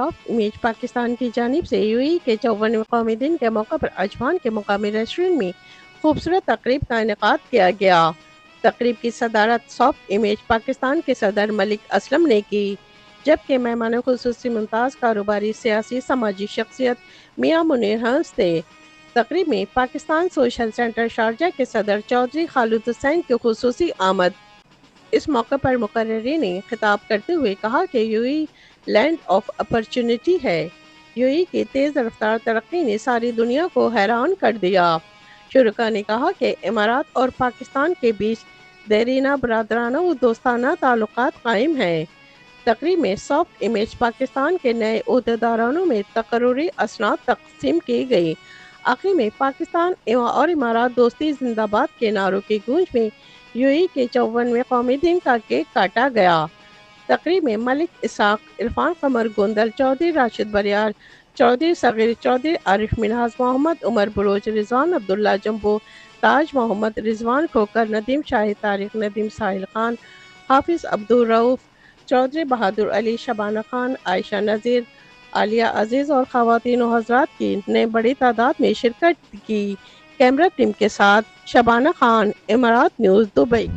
Soft image Pakistan की जानिब से यूएई के 54वें कौमी दिन के मौका पर अजमान के मुकामी रेस्टोरेंट में खूबसूरत तकरीब का इनेकाद किया गया। तकरीब की सदारत सॉफ्ट इमेज पाकिस्तान के सदर मलिक असलम ने की, जबकि मेहमान खुसूसी मुमताज़ कारोबारी सियासी समाजी शख्सियत मियां मुनीर हंस थे। तकरीब में पाकिस्तान सोशल सेंटर शारजा के सदर चौधरी खालिद हुसैन की खुसूसी आमद। इस मौके पर मुकर्रिरीन ने खिताब करते हुए कहा कि यूएई लैंड ऑफ अपॉर्चुनिटी है। यूएई की तेज़ रफ्तार तरक्की ने सारी दुनिया को हैरान कर दिया। शुरा ने कहा कि इमारात और पाकिस्तान के बीच देरीना बरादराना और दोस्ताना ताल्लुकात कायम हैं। तकरीब में सॉफ्ट इमेज पाकिस्तान के नए अहदेदारों में तकर्रुरी असनाद तकसीम की गई। आखिर में पाकिस्तान और इमारात दोस्ती जिंदाबाद के नारों की गूंज में यूएई के 54वें कौमी दिन का केक काटा गया। तकरीब में मलिक इसाक, इरफान कमर गोंदल, चौधरी राशिद बरियार, चौधरी सगीर, चौधरी आरिफ मिनहाज, मोहम्मद उमर बलोच, रिजवान अब्दुल्ला जंबो, ताज मोहम्मद, रिजवान खोकर, नदीम शाहिद तारिक, नदीम साहिल खान, हाफिज अब्दुल रऊफ, चौधरी बहादुर अली, शबाना खान, आयशा नज़ीर, आलिया अजीज़ और ख़वातीन व हज़रात की ने बड़ी तादाद में शिरकत की। कैमरा टीम के साथ शबाना खान, इमारात न्यूज़, दुबई।